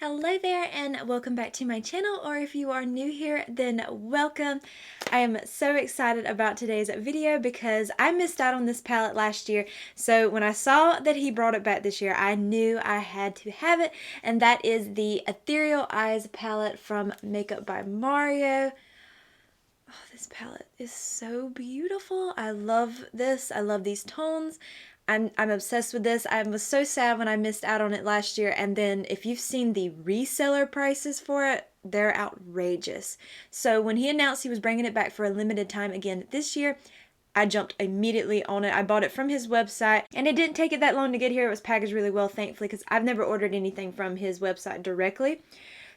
Hello there and welcome back to my channel, or if you are new here, then welcome. I am so excited about today's video because I missed out on this palette last year. So when I saw that he brought it back this year, I knew I had to have it, and that is the Ethereal Eyes palette from Makeup by Mario. Oh, this palette is so beautiful. I love this. I love these tones. I'm obsessed with this. I was so sad when I missed out on it last year, and then if you've seen the reseller prices for it, they're outrageous. So when he announced he was bringing it back for a limited time again this year, I jumped immediately on it. I bought it from his website, and it didn't take it that long to get here. It was packaged really well, thankfully, because I've never ordered anything from his website directly.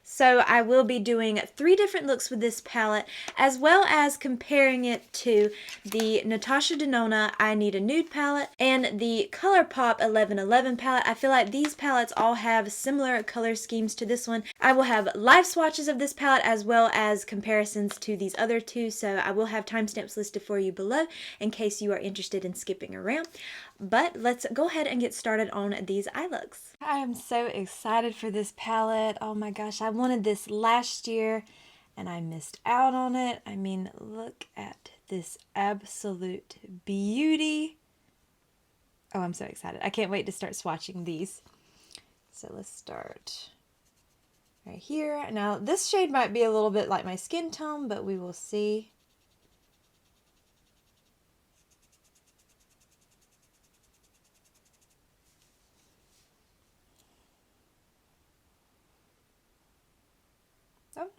So I will be doing 3 different looks with this palette, as well as comparing it to the Natasha Denona I Need a Nude palette and the ColourPop 1111 palette. I feel like these palettes all have similar color schemes to this one. I will have live swatches of this palette as well as comparisons to these other two, so I will have timestamps listed for you below in case you are interested in skipping around. But let's go ahead and get started on these eye looks. I am so excited for this palette. Oh my gosh, I wanted this last year and I missed out on it. I mean, look at this absolute beauty. Oh, I'm so excited. I can't wait to start swatching these. So let's start right here. Now, this shade might be a little bit like my skin tone, but we will see.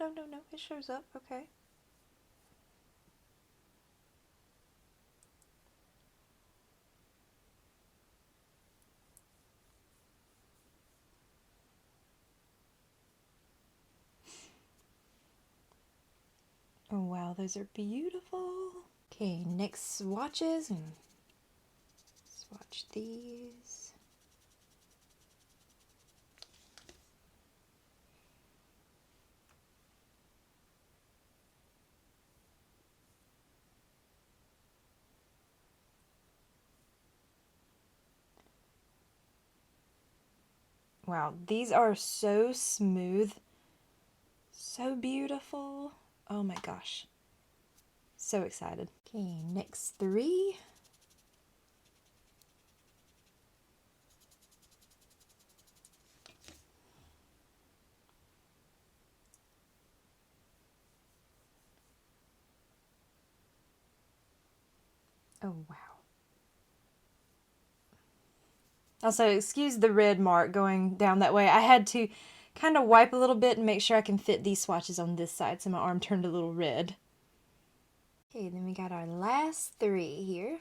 Oh, no, it shows up, okay. Oh wow, those are beautiful. Okay, next swatches, and swatch these. Wow, these are so smooth, so beautiful. Oh my gosh, so excited. Okay, next 3. Oh wow. Also, excuse the red mark going down that way. I had to kind of wipe a little bit and make sure I can fit these swatches on this side, so my arm turned a little red. Okay, then we got our last 3 here.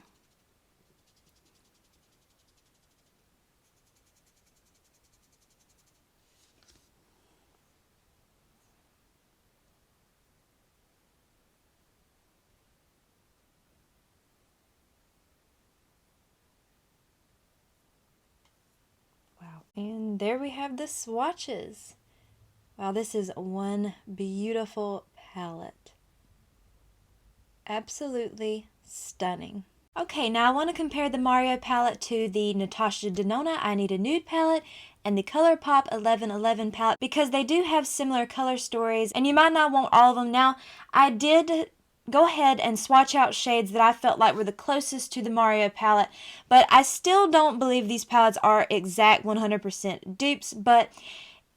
Wow, and there we have the swatches. Wow, this is one beautiful palette. Absolutely stunning. Okay, now I want to compare the Mario palette to the Natasha Denona I Need a Nude palette and the ColourPop 1111 palette because they do have similar color stories, and you might not want all of them. Now, I did go ahead and swatch out shades that I felt like were the closest to the Mario palette, but I still don't believe these palettes are exact 100% dupes, but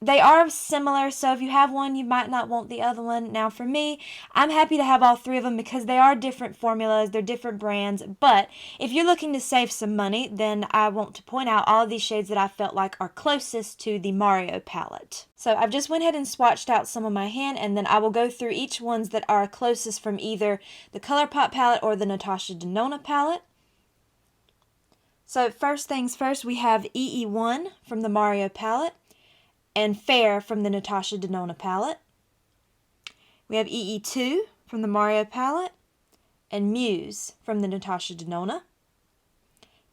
they are similar, so if you have one, you might not want the other one. Now for me, I'm happy to have all 3 of them because they are different formulas, they're different brands, but if you're looking to save some money, then I want to point out all of these shades that I felt like are closest to the Mario palette. So I've just went ahead and swatched out some on my hand, and then I will go through each ones that are closest from either the ColourPop palette or the Natasha Denona palette. So first things first, we have EE1 from the Mario palette and Fair from the Natasha Denona palette. We have EE2 from the Mario palette and Muse from the Natasha Denona.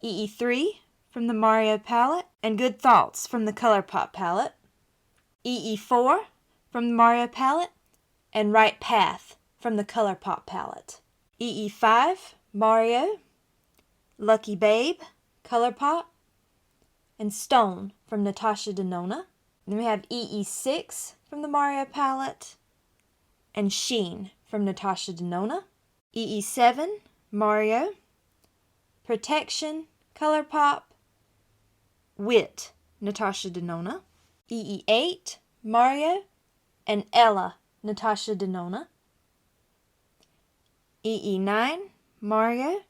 EE3 from the Mario palette and Good Thoughts from the ColourPop palette. EE4 from the Mario palette and Right Path from the ColourPop palette. EE5 Mario, Lucky Babe, ColourPop, and Stone from Natasha Denona. Then we have EE6 from the Mario palette, and Sheen from Natasha Denona. EE7, Mario, Protection, ColourPop, Wit, Natasha Denona. EE8, Mario, and Ella, Natasha Denona. EE9, Mario,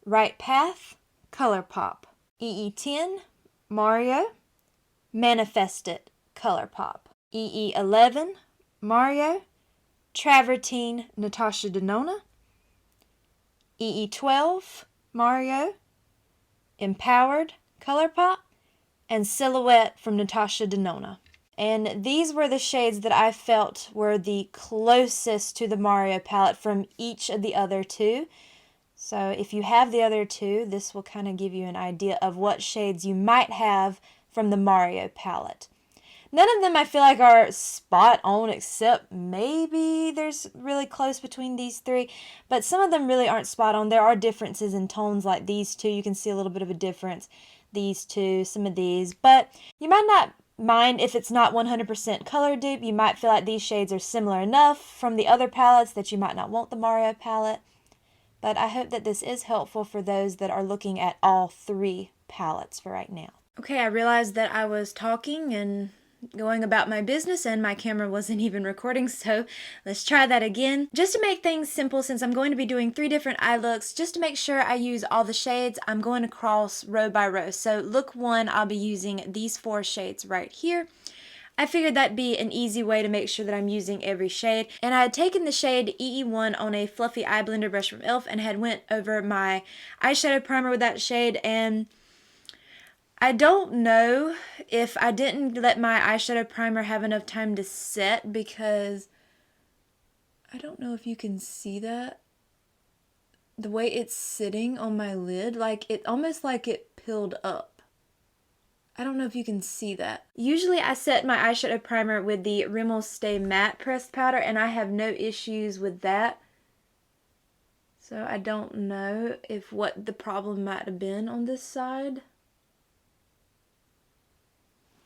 Right Path, ColourPop. EE10, Mario, Manifest It, ColourPop. EE11, Mario, Travertine, Natasha Denona. EE12, Mario, Empowered, ColourPop, and Silhouette from Natasha Denona. And these were the shades that I felt were the closest to the Mario palette from each of the other two. So if you have the other two, this will kind of give you an idea of what shades you might have from the Mario palette. None of them I feel like are spot on, except maybe there's really close between these three, but some of them really aren't spot on. There are differences in tones like these two. You can see a little bit of a difference. These two, some of these, but you might not mind if it's not 100% color dupe. You might feel like these shades are similar enough from the other palettes that you might not want the Mario palette. But I hope that this is helpful for those that are looking at all three palettes for right now. Okay, I realized that I was talking and going about my business and my camera wasn't even recording, so let's try that again. Just to make things simple, since I'm going to be doing 3 different eye looks, just to make sure I use all the shades, I'm going to cross row by row. So look 1, I'll be using these 4 shades right here. I figured that'd be an easy way to make sure that I'm using every shade. And I had taken the shade EE1 on a fluffy eye blender brush from e.l.f. and had went over my eyeshadow primer with that shade, and I don't know if I didn't let my eyeshadow primer have enough time to set, because I don't know if you can see that. The way it's sitting on my lid, like it almost like it pilled up. I don't know if you can see that. Usually I set my eyeshadow primer with the Rimmel Stay Matte pressed powder, and I have no issues with that. So I don't know if what the problem might have been on this side.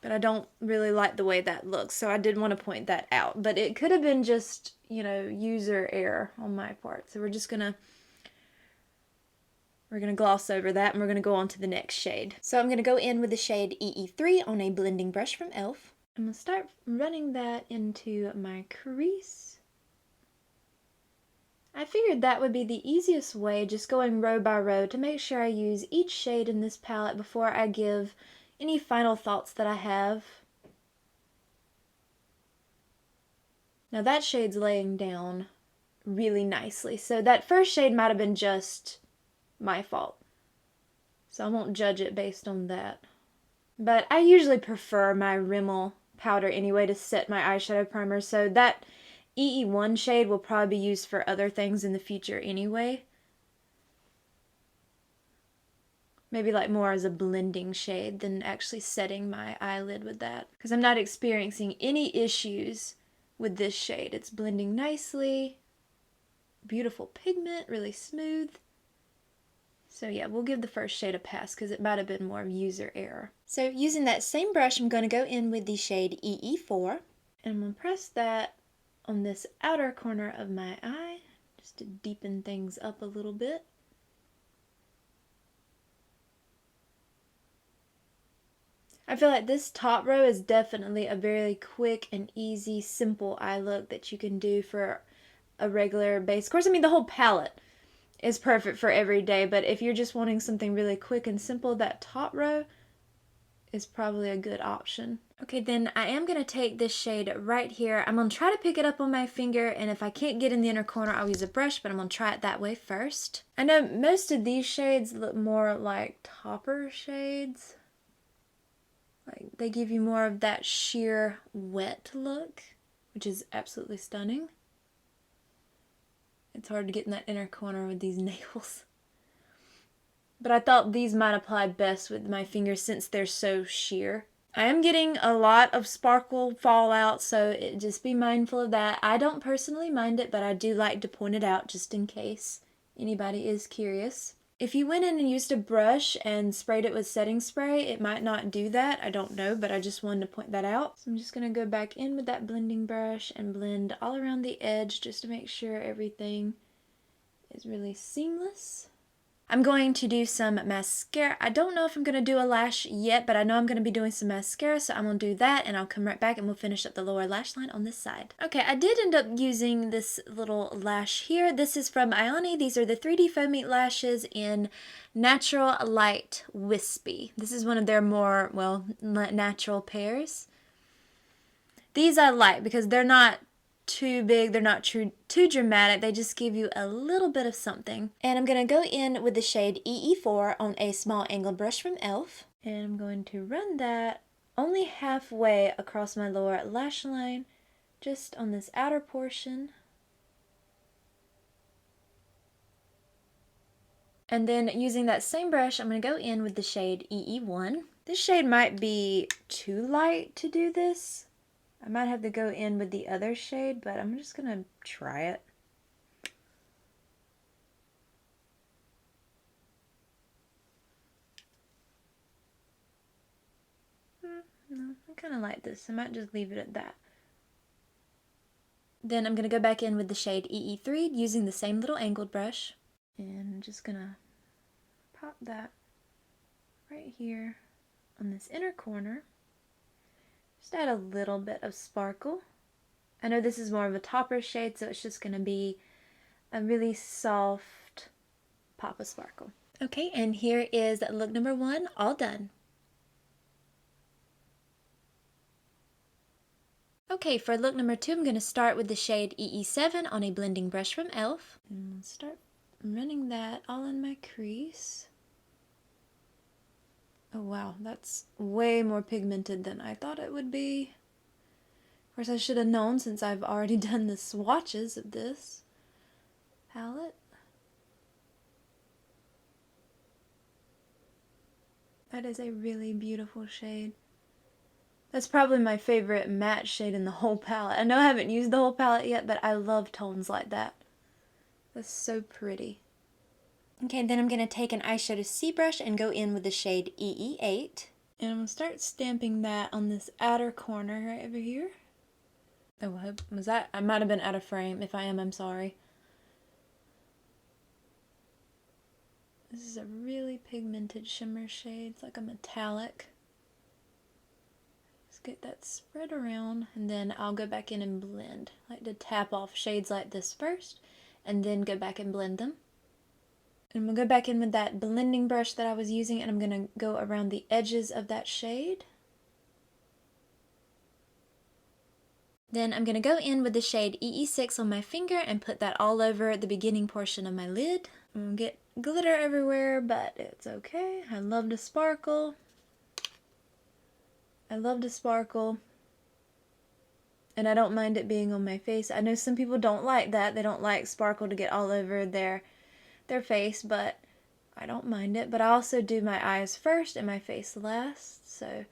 But I don't really like the way that looks, so I did want to point that out. But it could have been just, you know, user error on my part. So we're gonna gloss over that, and we're gonna go on to the next shade. So I'm gonna go in with the shade EE3 on a blending brush from e.l.f. I'm gonna start running that into my crease. I figured that would be the easiest way, just going row by row, to make sure I use each shade in this palette before I give any final thoughts that I have. Now that shade's laying down really nicely. So that first shade might have been just my fault. So I won't judge it based on that. But I usually prefer my Rimmel powder anyway to set my eyeshadow primer. So that EE1 shade will probably be used for other things in the future anyway. Maybe like more as a blending shade than actually setting my eyelid with that. Because I'm not experiencing any issues with this shade. It's blending nicely. Beautiful pigment, really smooth. So yeah, we'll give the first shade a pass because it might have been more of user error. So using that same brush, I'm going to go in with the shade EE4. And I'm going to press that on this outer corner of my eye just to deepen things up a little bit. I feel like this top row is definitely a very quick and easy, simple eye look that you can do for a regular base course. I mean, the whole palette is perfect for every day, but if you're just wanting something really quick and simple, that top row is probably a good option. Okay, then I am going to take this shade right here. I'm going to try to pick it up on my finger, and if I can't get in the inner corner, I'll use a brush, but I'm going to try it that way first. I know most of these shades look more like topper shades. Like they give you more of that sheer wet look, which is absolutely stunning. It's hard to get in that inner corner with these nails. But I thought these might apply best with my fingers since they're so sheer. I am getting a lot of sparkle fallout, so just be mindful of that. I don't personally mind it, but I do like to point it out just in case anybody is curious. If you went in and used a brush and sprayed it with setting spray, it might not do that. I don't know, but I just wanted to point that out. So I'm just going to go back in with that blending brush and blend all around the edge just to make sure everything is really seamless. I'm going to do some mascara. I don't know if I'm going to do a lash yet, but I know I'm going to be doing some mascara, so I'm going to do that, and I'll come right back and we'll finish up the lower lash line on this side. Okay, I did end up using this little lash here. This is from Ioni. These are the 3D foamy lashes in Natural Light Wispy. This is one of their more, well, natural pairs. These I like because they're not too big, they're not too dramatic, they just give you a little bit of something. And I'm going to go in with the shade EE4 on a small angled brush from e.l.f. And I'm going to run that only halfway across my lower lash line, just on this outer portion. And then using that same brush, I'm going to go in with the shade EE1. This shade might be too light to do this. I might have to go in with the other shade, but I'm just going to try it. No, I kind of like this. I might just leave it at that. Then I'm going to go back in with the shade EE3 using the same little angled brush. And I'm just going to pop that right here on this inner corner. Just add a little bit of sparkle. I know this is more of a topper shade, so it's just going to be a really soft pop of sparkle. Okay, and here is look number 1, all done. Okay, for look number 2, I'm going to start with the shade EE7 on a blending brush from e.l.f. And I'll start running that all in my crease. Oh wow, that's way more pigmented than I thought it would be. Of course, I should have known since I've already done the swatches of this palette. That is a really beautiful shade. That's probably my favorite matte shade in the whole palette. I know I haven't used the whole palette yet, but I love tones like that. That's so pretty. Okay, then I'm going to take an eyeshadow C brush and go in with the shade EE8. And I'm going to start stamping that on this outer corner right over here. Oh, was that? I might have been out of frame. If I am, I'm sorry. This is a really pigmented shimmer shade. It's like a metallic. Just get that spread around, and then I'll go back in and blend. I like to tap off shades like this first, and then go back and blend them. And I'm going to go back in with that blending brush that I was using, and I'm going to go around the edges of that shade. Then I'm going to go in with the shade EE6 on my finger and put that all over the beginning portion of my lid. I'm going to get glitter everywhere, but it's okay. I love to sparkle. I love to sparkle. And I don't mind it being on my face. I know some people don't like that. They don't like sparkle to get all over their face, but I don't mind it. But I also do my eyes first and my face last, so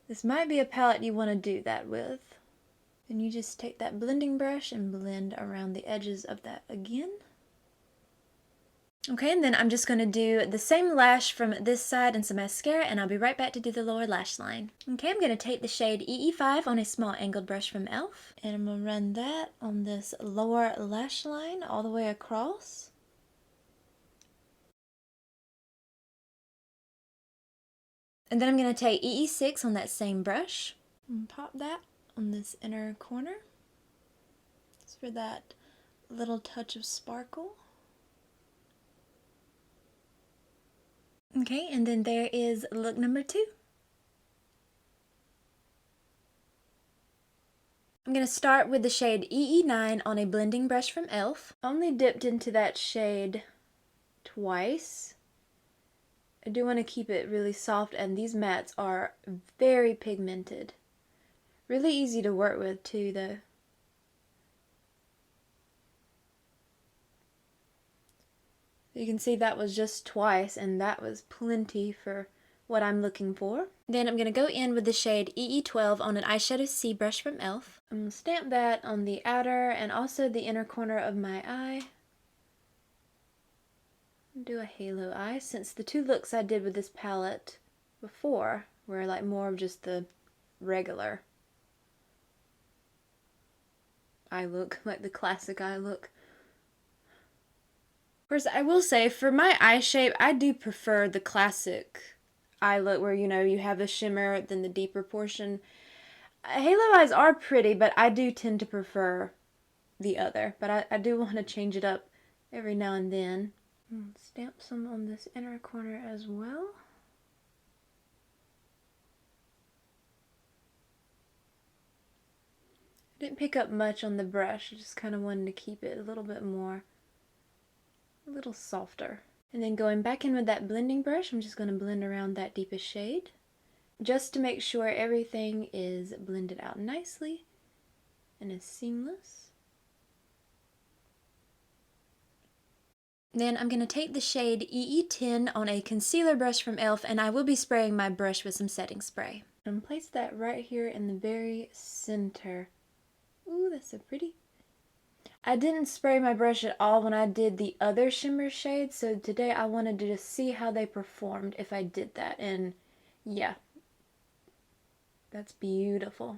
this might be a palette you want to do that with. Then you just take that blending brush and blend around the edges of that again. Okay, and then I'm just going to do the same lash from this side and some mascara, and I'll be right back to do the lower lash line. Okay, I'm going to take the shade EE5 on a small angled brush from e.l.f. and I'm going to run that on this lower lash line all the way across. And then I'm going to take EE6 on that same brush and pop that on this inner corner. Just for that little touch of sparkle. Okay, and then there is look number 2. I'm going to start with the shade EE9 on a blending brush from e.l.f. I only dipped into that shade twice. I do want to keep it really soft, and these mattes are very pigmented. Really easy to work with too, though. You can see that was just twice, and that was plenty for what I'm looking for. Then I'm going to go in with the shade EE12 on an eyeshadow C brush from e.l.f. I'm going to stamp that on the outer and also the inner corner of my eye. Do a halo eye, since the two looks I did with this palette before were like more of just the regular eye look, like the classic eye look. Of course, I will say, for my eye shape, I do prefer the classic eye look where, you know, you have the shimmer, then the deeper portion. Halo eyes are pretty, but I do tend to prefer the other. But I do want to change it up every now and then. Stamp some on this inner corner as well. I didn't pick up much on the brush, I just kind of wanted to keep it a little bit more, a little softer. And then going back in with that blending brush, I'm just going to blend around that deepest shade, just to make sure everything is blended out nicely and is seamless. Then I'm going to take the shade EE10 on a concealer brush from e.l.f. and I will be spraying my brush with some setting spray. And place that right here in the very center. Ooh, that's so pretty. I didn't spray my brush at all when I did the other shimmer shades, so today I wanted to just see how they performed if I did that, and yeah, that's beautiful.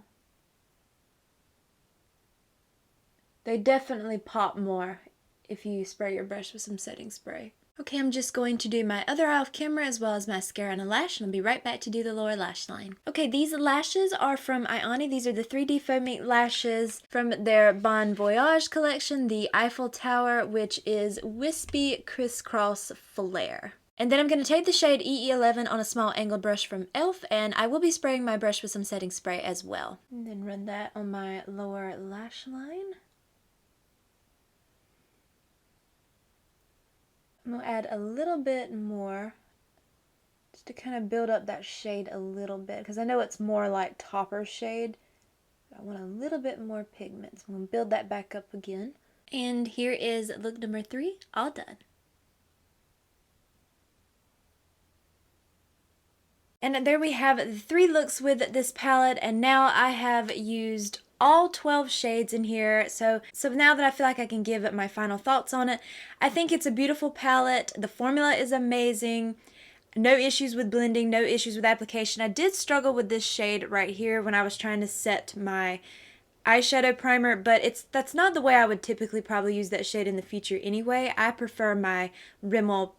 They definitely pop more if you spray your brush with some setting spray. Okay, I'm just going to do my other eye off camera as well as mascara and a lash, and I'll be right back to do the lower lash line. Okay, these lashes are from Ioni. These are the 3D faux mink lashes from their Bon Voyage collection, the Eiffel Tower, which is Wispy Crisscross Flare. And then I'm going to take the shade EE11 on a small angled brush from e.l.f. and I will be spraying my brush with some setting spray as well. And then run that on my lower lash line. I'm going to add a little bit more just to kind of build up that shade a little bit, because I know it's more like topper shade. But I want a little bit more pigment, so I'm going to build that back up again. And here is look number 3, all done. And there we have the 3 looks with this palette, and now I have used all 12 shades in here, so now that I feel like I can give my final thoughts on it, I think it's a beautiful palette. The formula is amazing. No issues with blending, no issues with application. I did struggle with this shade right here when I was trying to set my eyeshadow primer, but that's not the way I would typically probably use that shade in the future anyway. I prefer my Rimmel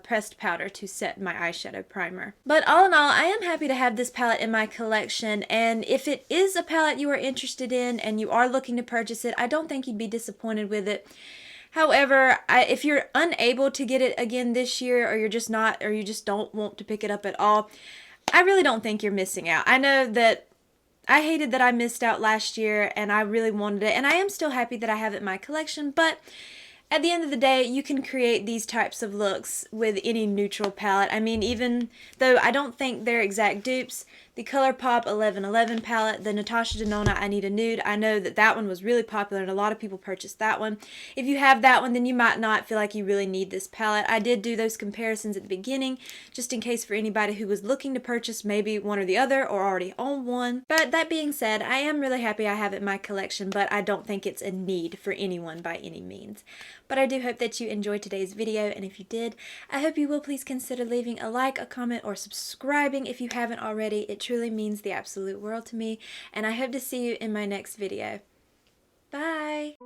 pressed powder to set my eyeshadow primer. But all in all, I am happy to have this palette in my collection, and if it is a palette you are interested in and you are looking to purchase it, I don't think you'd be disappointed with it. However, if you're unable to get it again this year, or you just don't want to pick it up at all, I really don't think you're missing out. I know that I hated that I missed out last year and I really wanted it, and I am still happy that I have it in my collection, but at the end of the day, you can create these types of looks with any neutral palette. I mean, even though I don't think they're exact dupes, the ColourPop 1111 palette, the Natasha Denona I Need a Nude, I know that one was really popular and a lot of people purchased that one. If you have that one, then you might not feel like you really need this palette. I did do those comparisons at the beginning, just in case for anybody who was looking to purchase maybe one or the other or already own one. But that being said, I am really happy I have it in my collection, but I don't think it's a need for anyone by any means. But I do hope that you enjoyed today's video, and if you did, I hope you will please consider leaving a like, a comment, or subscribing if you haven't already. It truly means the absolute world to me, and I hope to see you in my next video. Bye!